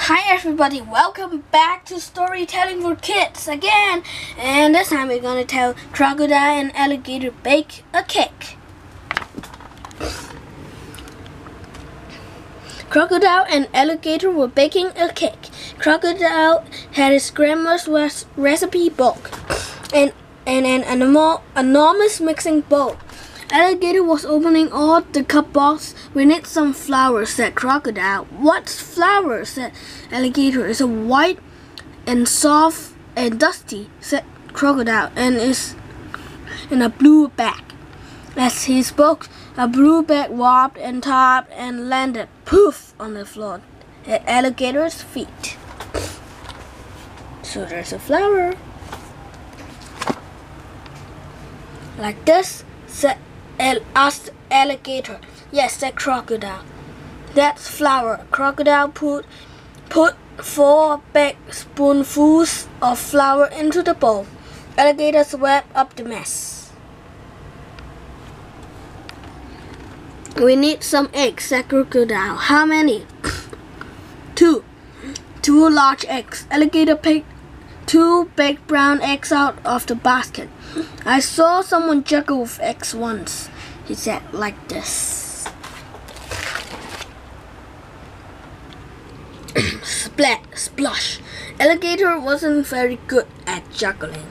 Hi everybody, welcome back to Storytelling for Kids again, and this time we're gonna tell Crocodile and Alligator Bake a Cake. Crocodile and Alligator were baking a cake. Crocodile had his grandma's recipe book and an enormous mixing bowl. Alligator was opening all the cup box. "We need some flour," said Crocodile. "What's flour?" said Alligator. "It's white and soft and dusty," said Crocodile, "and is in a blue bag." As he spoke, a blue bag whopped and topped and landed poof on the floor at Alligator's feet. "So there's a flour." "Like this?" asked Alligator. "Yes," said Crocodile. "That's flour." Crocodile put 4 big spoonfuls of flour into the bowl. Alligator swept up the mess. "We need some eggs," said Crocodile. "How many?" "2. 2 large eggs." Alligator picked 2 big brown eggs out of the basket. "I saw someone juggle with eggs once," he said, like this. Splat, splosh. Alligator wasn't very good at juggling.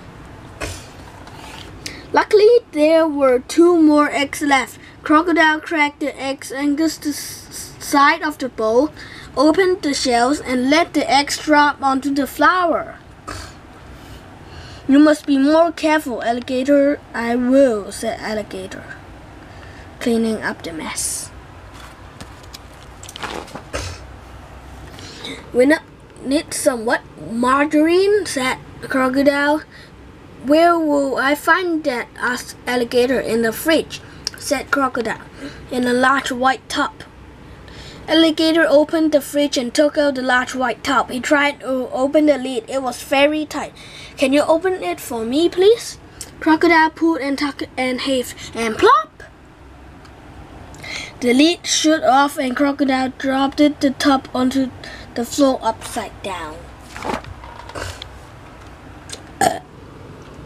Luckily, there were 2 more eggs left. Crocodile cracked the eggs against the side of the bowl, opened the shells, and let the eggs drop onto the flour. "You must be more careful, Alligator." "I will," said Alligator, cleaning up the mess. "We need some what?" "Margarine," said Crocodile. "Where will I find that?" asked Alligator. "In the fridge," said Crocodile, "in a large white tub." Alligator opened the fridge and took out the large white tub. He tried to open the lid. It was very tight. "Can you open it for me, please?" Crocodile pulled and tugged and heaved, and plop! The lid shut off and Crocodile dropped the tub onto the floor upside down.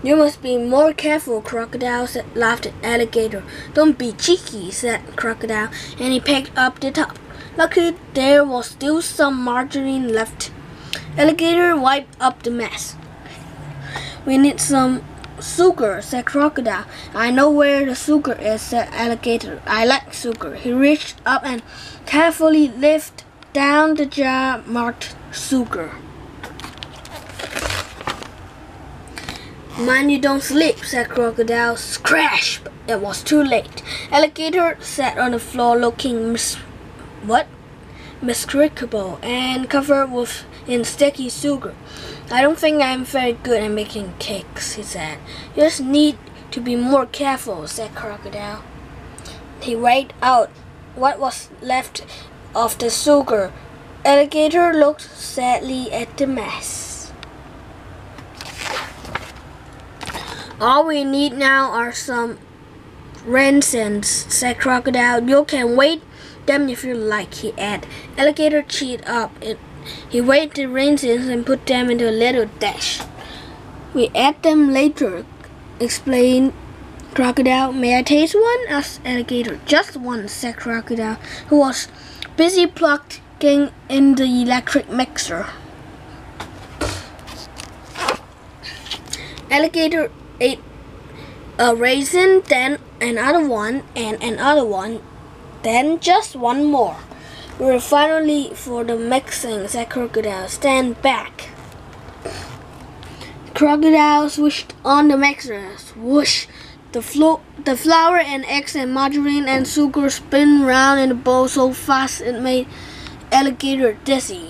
"You must be more careful, Crocodile," laughed Alligator. "Don't be cheeky," said Crocodile, and he picked up the tub. Luckily, there was still some margarine left. Alligator wiped up the mess. "We need some sugar," said Crocodile. "I know where the sugar is," said Alligator. "I like sugar." He reached up and carefully lifted down the jar marked sugar. "Mind you don't slip," said Crocodile. Scratch! It was too late. Alligator sat on the floor looking miscrickable and covered in sticky sugar. "I don't think I'm very good at making cakes," he said. "You just need to be more careful," said Crocodile. He weighed out what was left of the sugar. Alligator looked sadly at the mess. "All we need now are some raisins," said Crocodile. "You can wait them if you like," he added. Alligator cheered up. He weighed the raisins and put them into a little dish. "We add them later," explained Crocodile. "May I taste one?" asked Alligator. "Just one," said Crocodile, who was busy plugging in the electric mixer. Alligator ate a raisin, then another one, and another one, then just one more. "We're finally for the mixing," said Crocodile. "Stand back." Crocodile switched on the mixer. Swoosh! The flour and eggs and margarine and sugar spun round in the bowl so fast it made Alligator dizzy.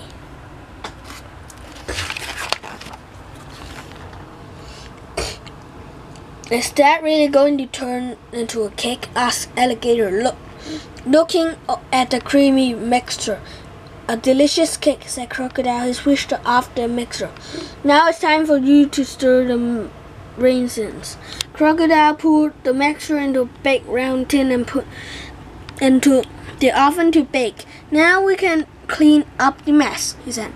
"Is that really going to turn into a cake?" asked Alligator, looking at the creamy mixture. "A delicious cake," said Crocodile. He switched off the mixer. "Now it's time for you to stir the raisins." Crocodile poured the mixture into a big round tin and put into the oven to bake. "Now we can clean up the mess, he said.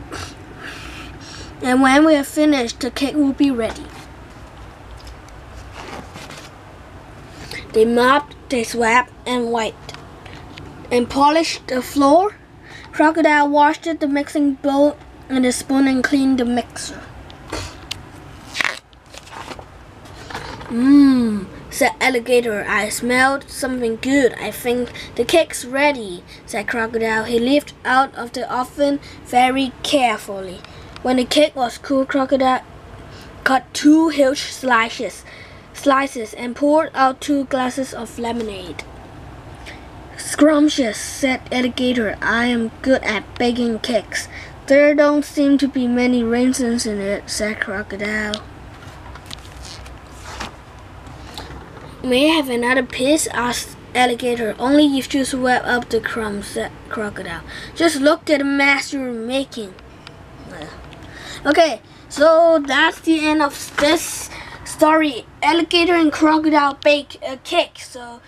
And when we are finished, the cake will be ready. They mopped, they swept, and wiped, and polished the floor. Crocodile washed the mixing bowl and the spoon and cleaned the mixer. Said Alligator. I smelled something good. I think the cake's ready, said Crocodile. He leaped out of the oven very carefully. When the cake was cool, Crocodile cut 2 huge slices and poured out 2 glasses of lemonade. Scrumptious, said Alligator. I am good at baking cakes. There don't seem to be many raisins in it, said Crocodile. May I have another piece? Asked Alligator. Only if you sweep up the crumbs, said Crocodile. Just look at the mess you're making. Okay, so that's the end of this story. Alligator and Crocodile bake a cake. So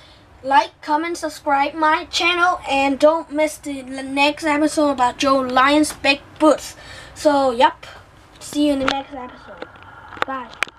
like, comment, subscribe my channel, and don't miss the next episode about Joe Lion's Big Boots. So yep, see you in the next episode. Bye.